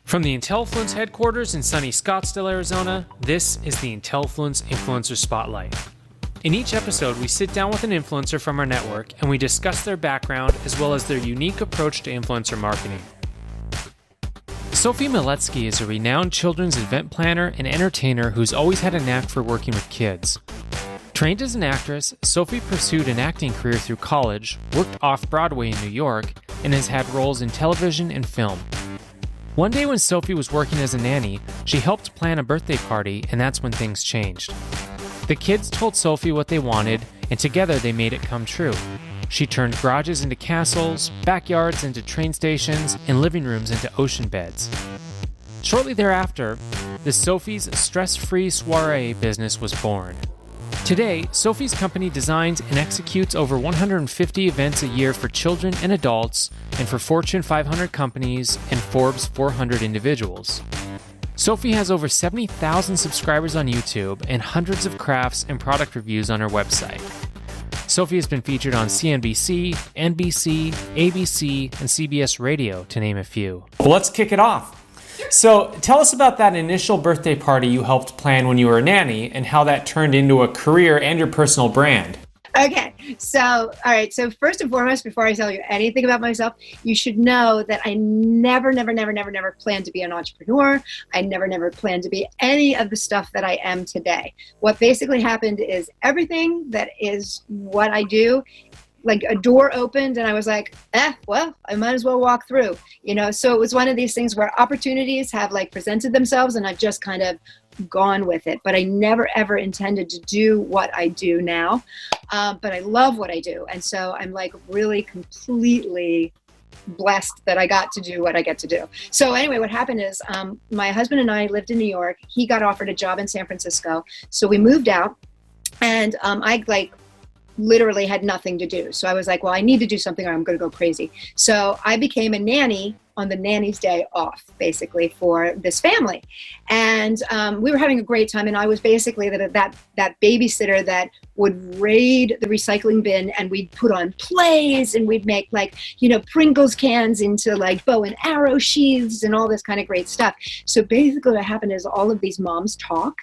From the Intellifluence headquarters in sunny Scottsdale, Arizona, this is the Intellifluence Influencer Spotlight. In each episode, we sit down with an influencer from our network and we discuss their background as well as their unique approach to influencer marketing. Sophie Maletsky is a renowned children's event planner and entertainer who's always had a knack for working with kids. Trained as an actress, Sophie pursued an acting career through college, worked off-Broadway in New York, and has had roles in television and film. One day when Sophie was working as a nanny, she helped plan a birthday party, and that's when things changed. The kids told Sophie what they wanted, and together they made it come true. She turned garages into castles, backyards into train stations, and living rooms into ocean beds. Shortly thereafter, the Sophie's Stress-Free Soiree business was born. Today, Sophie's company designs and executes over 150 events a year for children and adults, and for Fortune 500 companies and Forbes 400 individuals. Sophie has over 70,000 subscribers on YouTube and hundreds of crafts and product reviews on her website. Sophie has been featured on CNBC, NBC, ABC, and CBS Radio, to name a few. Well, let's kick it off. So tell us about that initial birthday party you helped plan when you were a nanny and how that turned into a career and your personal brand. Okay, so, all right. So first and foremost, before I tell you anything about myself, you should know that I never planned to be an entrepreneur. I never planned to be any of the stuff that I am today. What basically happened is everything that is what I do, like a door opened and I was like, well, I might as well walk through, So it was one of these things where opportunities have presented themselves and I've just kind of gone with it. But I never ever intended to do what I do now. But I love what I do. And so I'm really completely blessed that I got to do what I get to do. So anyway, what happened is my husband and I lived in New York. He got offered a job in San Francisco. So we moved out and I literally had nothing to do. So I was like, well, I need to do something or I'm going to go crazy. So I became a nanny on the nanny's day off, basically, for this family. And we were having a great time. And I was basically that babysitter that would raid the recycling bin and we'd put on plays and we'd make Pringles cans into bow and arrow sheaves and all this kind of great stuff. So basically what happened is all of these moms talk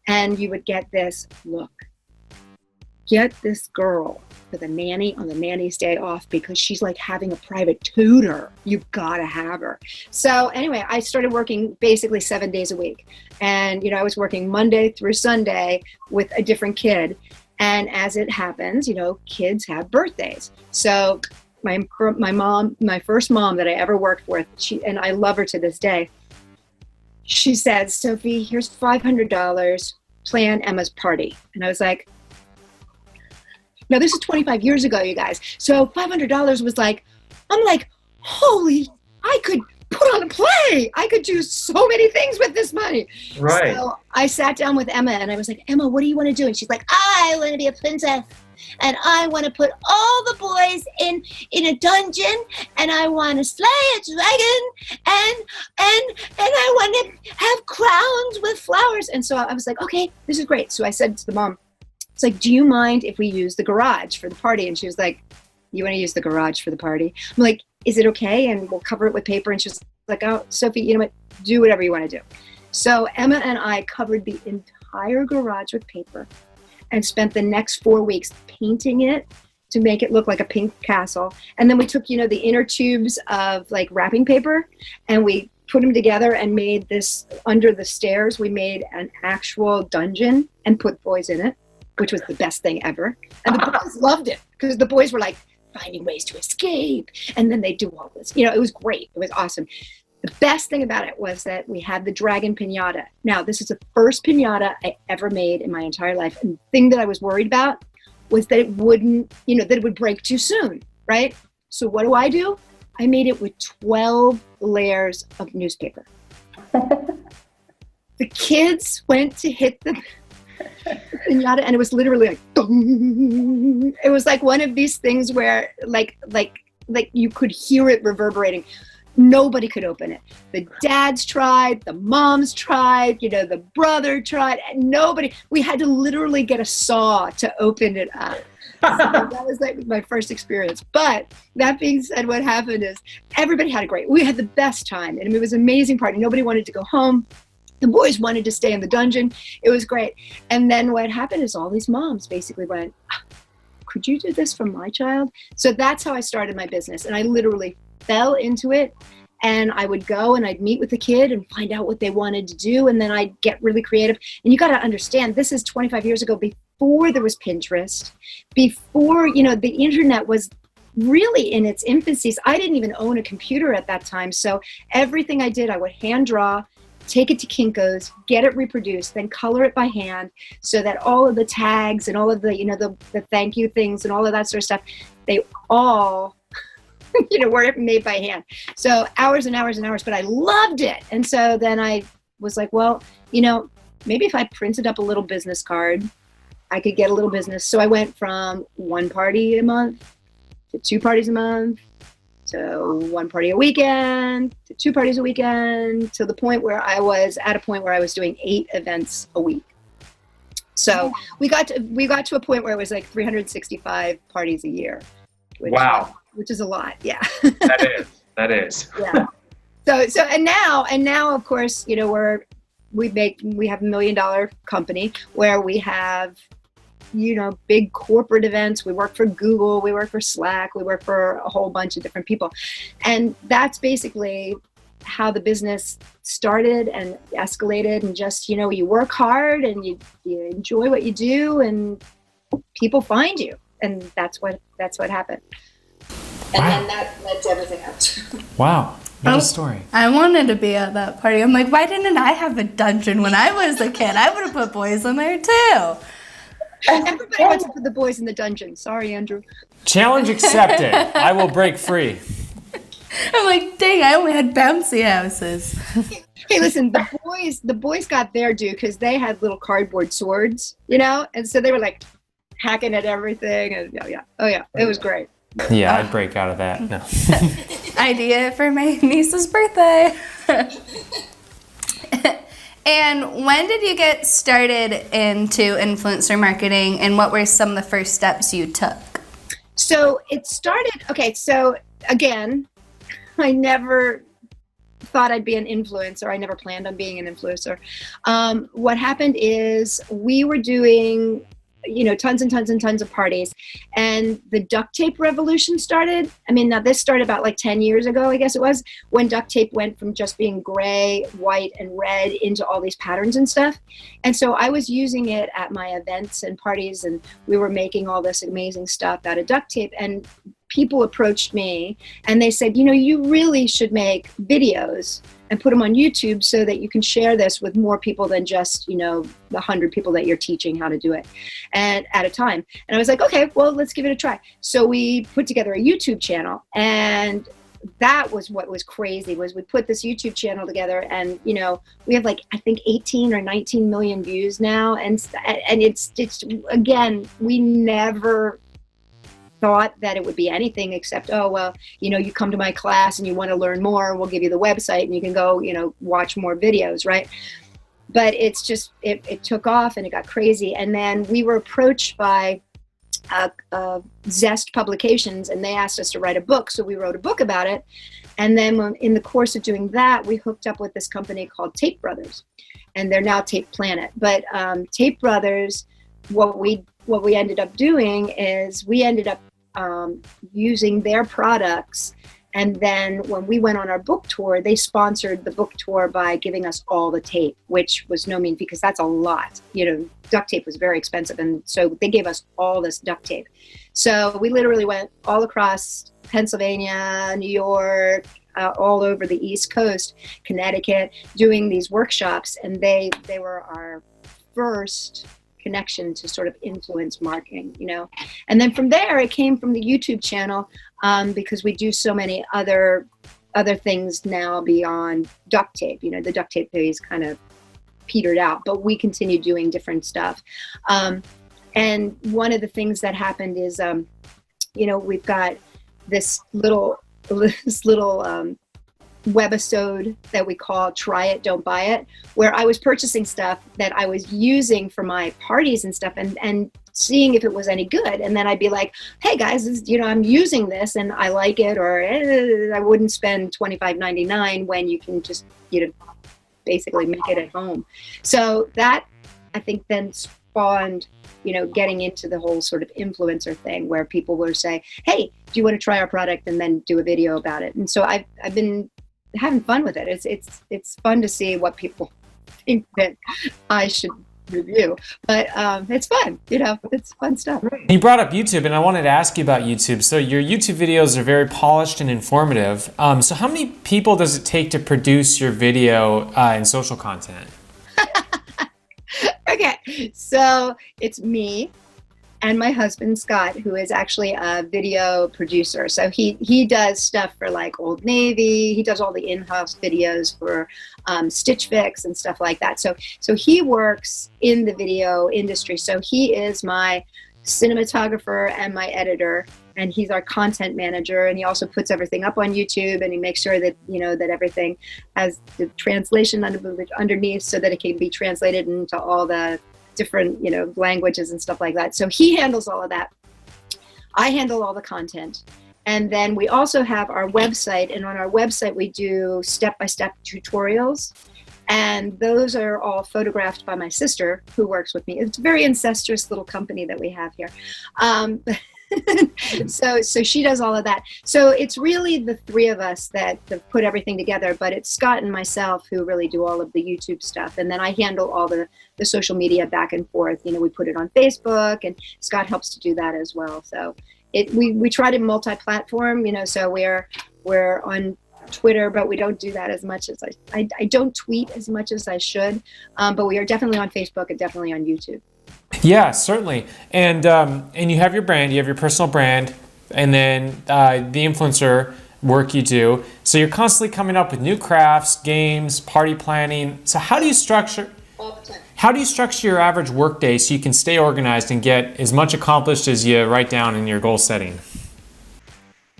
and you would get this look. Get this girl for the nanny on the nanny's day off because she's having a private tutor. You've got to have her. So anyway, I started working basically 7 days a week. And, I was working Monday through Sunday with a different kid. And as it happens, kids have birthdays. So my first mom that I ever worked with, and I love her to this day, she said, Sophie, here's $500, plan Emma's party. And I was like, now, this is 25 years ago, you guys. So $500 was I'm holy, I could put on a play. I could do so many things with this money. Right. So I sat down with Emma and I was like, Emma, what do you want to do? And she's like, I want to be a princess. And I want to put all the boys in a dungeon and I want to slay a dragon and I want to have crowns with flowers. And so I was like, okay, this is great. So I said to the mom, it's do you mind if we use the garage for the party? And she was like, you want to use the garage for the party? I'm like, is it okay? And we'll cover it with paper. And she was like, oh, Sophie, you know what? Do whatever you want to do. So Emma and I covered the entire garage with paper and spent the next 4 weeks painting it to make it look like a pink castle. And then we took, the inner tubes of wrapping paper and we put them together and made this under the stairs. We made an actual dungeon and put boys in it, which was the best thing ever. And the boys loved it because the boys were finding ways to escape. And then they do all this. It was great. It was awesome. The best thing about it was that we had the dragon piñata. Now, this is the first piñata I ever made in my entire life. And the thing that I was worried about was that it wouldn't, that it would break too soon, right? So what do? I made it with 12 layers of newspaper. The kids went to hit the piñata and it was literally dong. It was one of these things where you could hear it reverberating. Nobody could open it. The dads tried, the moms tried, the brother tried, and nobody. We had to literally get a saw to open it up. That was like my first experience. But that being said, what happened is everybody had we had the best time. And it was an amazing party. Nobody wanted to go home. The boys wanted to stay in the dungeon. It was great. And then what happened is all these moms basically went, could you do this for my child? So that's how I started my business. And I literally fell into it. And I would go and I'd meet with the kid and find out what they wanted to do. And then I'd get really creative. And you got to understand, this is 25 years ago, before there was Pinterest, before, the internet was really in its infancy. I didn't even own a computer at that time. So everything I did, I would hand draw, take it to Kinko's, get it reproduced, then color it by hand so that all of the tags and all of the, the thank you things and all of that sort of stuff, they all were made by hand. So hours and hours and hours, but I loved it. And so then I was like, well, maybe if I printed up a little business card, I could get a little business. So I went from 1 party a month to 2 parties a month to 1 party a weekend to 2 parties a weekend, to the point where I was doing 8 events a week. So we got to a point where it was like 365 parties a year. Which is a lot. Yeah. That is. Yeah. So and now of course, we have $1 million company where we have, big corporate events. We work for Google, we work for Slack, we work for a whole bunch of different people. And that's basically how the business started and escalated, and just, you work hard and you enjoy what you do and people find you. And that's what happened. And then that led to everything else. Wow. What a story. I wanted to be at that party. I'm like, why didn't I have a dungeon when I was a kid? I would have put boys in there too. Everybody wants to put the boys in the dungeon. Sorry, Andrew. Challenge accepted. I will break free. I'm like, dang, I only had bouncy houses. Hey, listen, the boys got their due because they had little cardboard swords, and so they were like hacking at everything. And it was great. Yeah, I'd break out of that. No. Idea for my niece's birthday. And when did you get started into influencer marketing, and what were some of the first steps you took? So it started, so again, I never thought I'd be an influencer. I never planned on being an influencer. What happened is we were doing tons and tons and tons of parties, and the duct tape revolution started. Now this started about like 10 years ago, I guess it was, when duct tape went from just being gray, white, and red into all these patterns and stuff. And so I was using it at my events and parties, and we were making all this amazing stuff out of duct tape. And people approached me and they said, you really should make videos and put them on YouTube so that you can share this with more people than just, the 100 people that you're teaching how to do it and at a time. And I was like, okay, well, let's give it a try. So we put together a YouTube channel, and that was what was crazy. Was we put this YouTube channel together, and we have like, I think 18 or 19 million views now. And it's again, we never thought that it would be anything except, you come to my class and you want to learn more, we'll give you the website and you can go, watch more videos, right? But it's just, it took off and it got crazy. And then we were approached by Zest Publications, and they asked us to write a book. So we wrote a book about it. And then in the course of doing that, we hooked up with this company called Tape Brothers, and they're now Tape Planet. But Tape Brothers, what we ended up doing is we ended up using their products. And then when we went on our book tour, they sponsored the book tour by giving us all the tape, which was no mean, because that's a lot. Duct tape was very expensive. And so they gave us all this duct tape. So we literally went all across Pennsylvania, New York, all over the East Coast, Connecticut, doing these workshops. And they were our first connection to sort of influence marketing, and then from there it came from the YouTube channel, because we do so many other things now beyond duct tape. The duct tape phase kind of petered out, but we continue doing different stuff. And one of the things that happened is, we've got this little webisode that we call Try It, Don't Buy It, where I was purchasing stuff that I was using for my parties and stuff, and seeing if it was any good. And then I'd be like, hey guys, I'm using this and I like it, or I wouldn't spend $25.99 when you can just, basically make it at home. So that, I think, then spawned, getting into the whole sort of influencer thing where people will say, hey, do you want to try our product, and then do a video about it. And so I've been having fun with it. It's fun to see what people think that I should review, but it's fun. It's fun stuff. You brought up YouTube, and I wanted to ask you about YouTube. So your YouTube videos are very polished and informative. So how many people does it take to produce your video and social content? Okay, so it's me and my husband Scott, who is actually a video producer. So he does stuff for like Old Navy. He does all the in-house videos for Stitch Fix and stuff like that. So he works in the video industry. So he is my cinematographer and my editor, and he's our content manager. And he also puts everything up on YouTube, and he makes sure that that everything has the translation underneath, so that it can be translated into all the different languages and stuff like that. So he handles all of that. I handle all the content. And then we also have our website, and on our website we do step-by-step tutorials, and those are all photographed by my sister, who works with me. It's a very incestuous little company that we have here. So she does all of that. So it's really the three of us that have put everything together, but it's Scott and myself who really do all of the YouTube stuff. And then I handle all the social media back and forth. We put it on Facebook, and Scott helps to do that as well. So we try to multi-platform, so we're on Twitter, but we don't do that as much as I don't tweet as much as I should. But we are definitely on Facebook and definitely on YouTube. Yeah, certainly. And you have your brand, you have your personal brand, and then the influencer work you do. So you're constantly coming up with new crafts, games, party planning. So how do you structure your average workday so you can stay organized and get as much accomplished as you write down in your goal setting?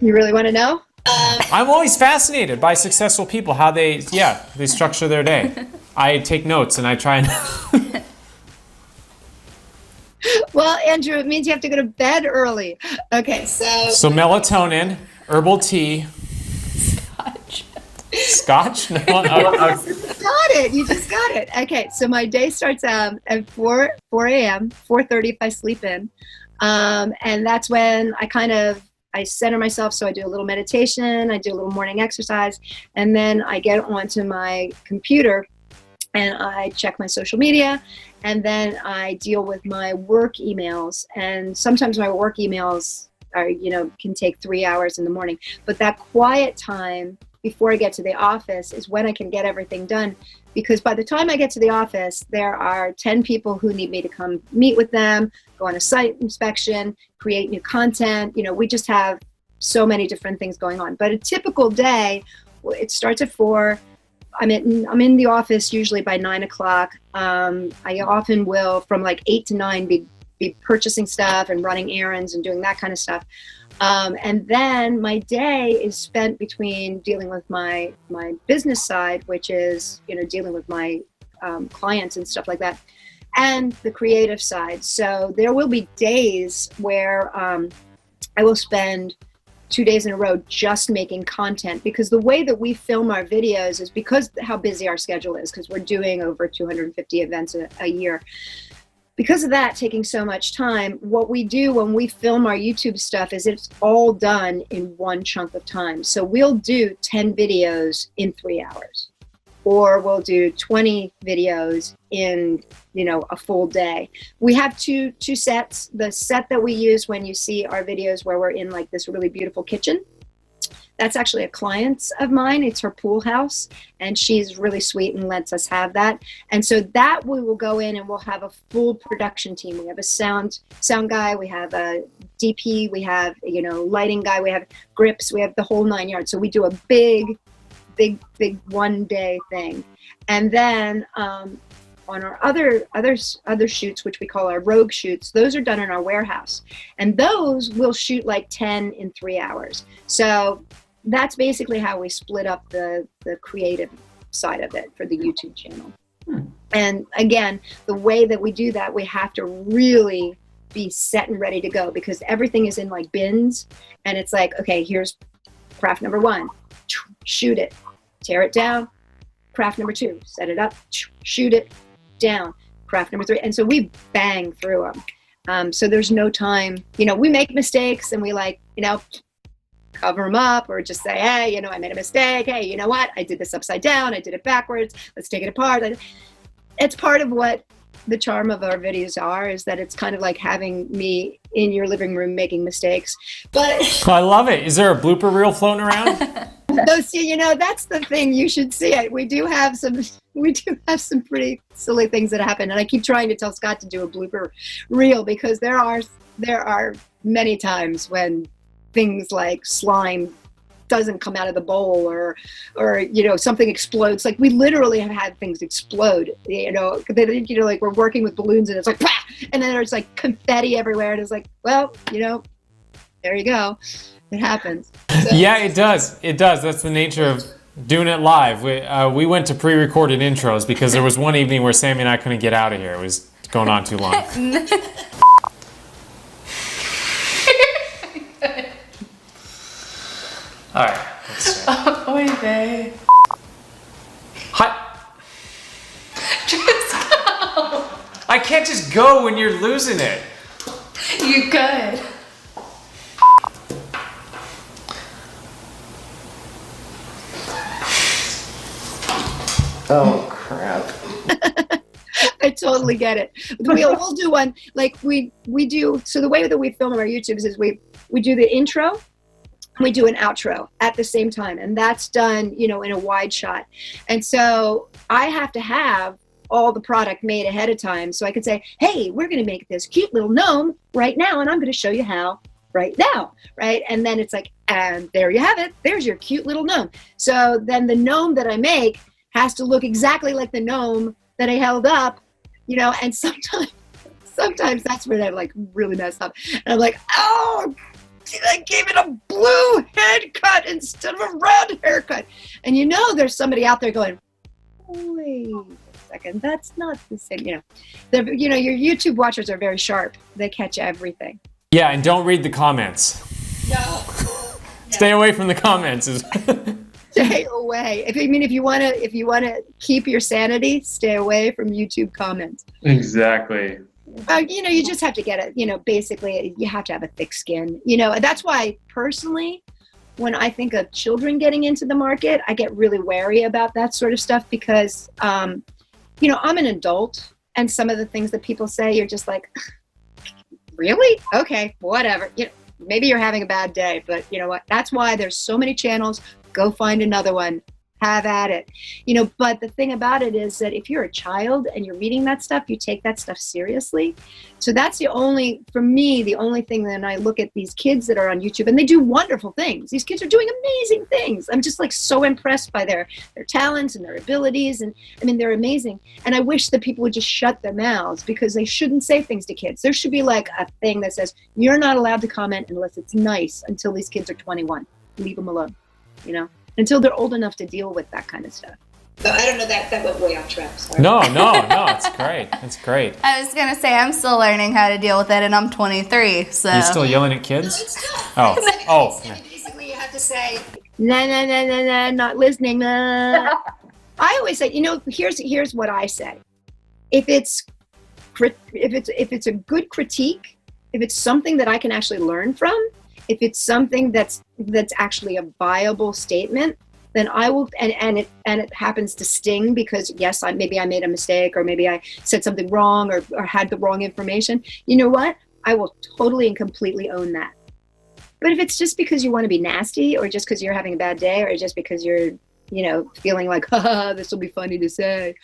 You really want to know? I'm always fascinated by successful people, how they structure their day. I take notes and I try and... Well, Andrew, it means you have to go to bed early. Okay, so melatonin, herbal tea, Scotch? No, got it. You just got it. Okay, so my day starts at 4 a.m., 4:30 if I sleep in, and that's when I center myself. So I do a little meditation, I do a little morning exercise, and then I get onto my computer and I check my social media, and then I deal with my work emails. And sometimes my work emails are, can take 3 hours in the morning. But that quiet time before I get to the office is when I can get everything done. Because by the time I get to the office, there are 10 people who need me to come meet with them, go on a site inspection, create new content. We just have so many different things going on. But a typical day, it starts at 4. I'm in the office usually by 9 o'clock. I often will, from like 8 to 9, be purchasing stuff and running errands and doing that kind of stuff. And then my day is spent between dealing with my business side, which is, dealing with my clients and stuff like that, and the creative side. So there will be days where I will spend 2 days in a row just making content, because the way that we film our videos is because how busy our schedule is, because we're doing over 250 events a year. Because of that taking so much time, what we do when we film our YouTube stuff is it's all done in one chunk of time. So we'll do 10 videos in 3 hours, or we'll do 20 videos in, a full day. We have two sets. The set that we use when you see our videos where we're in like this really beautiful kitchen, that's actually a client of mine. It's her pool house, and she's really sweet and lets us have that. And so that we will go in and we'll have a full production team. We have a sound guy, we have a DP, we have, lighting guy, we have grips, we have the whole 9 yards. So we do a big 1 day thing. And then on our other shoots, which we call our rogue shoots, those are done in our warehouse, and those we'll shoot like 10 in 3 hours. So that's basically how we split up the creative side of it for the YouTube channel. And again, the way that we do that, we have to really be set and ready to go, because everything is in like bins, and it's like, okay, here's craft number 1, shoot it, tear it down. Craft number 2, set it up, shoot it down. Craft number 3, and so we bang through them. So there's no time. We make mistakes, and we cover them up, or just say, hey, I made a mistake. Hey, you know what? I did this upside down. I did it backwards. Let's take it apart. It's part of what the charm of our videos are, is that it's kind of like having me in your living room making mistakes. But I love it. Is there a blooper reel floating around? So see, that's the thing. You should see it. We do have some pretty silly things that happen, and I keep trying to tell Scott to do a blooper reel, because there are many times when things like slime doesn't come out of the bowl, or something explodes. Like, we literally have had things explode. Like, we're working with balloons, and it's like, pah! And then there's like confetti everywhere, and it's like, well, there you go. It happens. So. Yeah, it does. It does. That's the nature of doing it live. We went to pre-recorded intros because there was one evening where Sammy and I couldn't get out of here. It was going on too long. All right. Let's see. Oy vey. Hi. Just go. I can't just go when you're losing it. You could. Oh, crap. I totally get it. We'll do one, like we do. So the way that we film our YouTubes is we do the intro, we do an outro at the same time, and that's done, in a wide shot. And so I have to have all the product made ahead of time, so I could say, hey, we're going to make this cute little gnome right now, and I'm going to show you how right now, right? And then it's like, and there you have it. There's your cute little gnome. So then the gnome that I make has to look exactly like the gnome that I held up, and sometimes that's where they're like really messed up. And I'm like, oh, I gave it a blue haircut instead of a red haircut. And there's somebody out there going, wait a second, that's not the same. Your YouTube watchers are very sharp. They catch everything. Yeah, and don't read the comments. No. Stay away from the comments. Stay away. If you want to keep your sanity, stay away from YouTube comments. Exactly. You just have to get it. Basically, you have to have a thick skin. That's why personally, when I think of children getting into the market, I get really wary about that sort of stuff, because, I'm an adult, and some of the things that people say, you're just like, really? Okay, whatever. Maybe you're having a bad day, but you know what? That's why there's so many channels. Go find another one. Have at it. But the thing about it is that if you're a child and you're reading that stuff, you take that stuff seriously. So that's the only thing that I look at these kids that are on YouTube, and they do wonderful things. These kids are doing amazing things. I'm just like so impressed by their talents and their abilities. And I mean, they're amazing. And I wish that people would just shut their mouths, because they shouldn't say things to kids. There should be like a thing that says, you're not allowed to comment unless it's nice until these kids are 21. Leave them alone, until they're old enough to deal with that kind of stuff. So I don't know, that went way off track. Sorry. No, it's great. It's great. I was going to say, I'm still learning how to deal with it, and I'm 23, so. You still yelling at kids? No, it's not. Yeah. Basically, you have to say, nah, not listening, nah. I always say, here's what I say. If it's a good critique, if it's something that I can actually learn from, if it's something that's actually a viable statement, then I will, and it happens to sting because yes, maybe I made a mistake, or maybe I said something wrong, or had the wrong information. You know what? I will totally and completely own that. But if it's just because you want to be nasty, or just because you're having a bad day, or just because you're, feeling like, haha, this will be funny to say,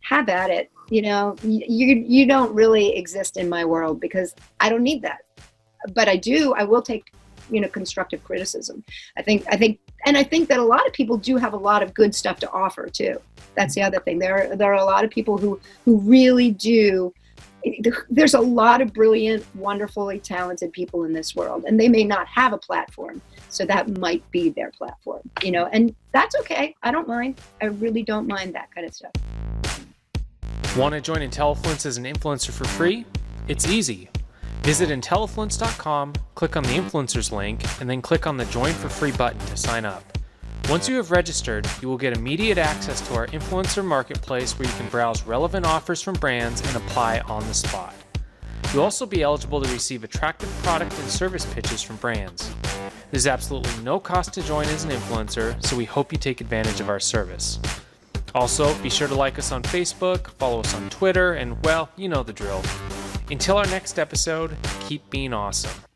have at it. You don't really exist in my world, because I don't need that. But I will take, constructive criticism. I think that a lot of people do have a lot of good stuff to offer too. That's the other thing. There are a lot of people who really do. There's a lot of brilliant, wonderfully talented people in this world, and they may not have a platform. So that might be their platform, and that's okay. I don't mind. I really don't mind that kind of stuff. Want to join Intellifluence as an influencer for free? It's easy. Visit Intellifluence.com, click on the influencers link, and then click on the Join for Free button to sign up. Once you have registered, you will get immediate access to our influencer marketplace where you can browse relevant offers from brands and apply on the spot. You'll also be eligible to receive attractive product and service pitches from brands. There's absolutely no cost to join as an influencer, so we hope you take advantage of our service. Also, be sure to like us on Facebook, follow us on Twitter, and well, you know the drill. Until our next episode, keep being awesome.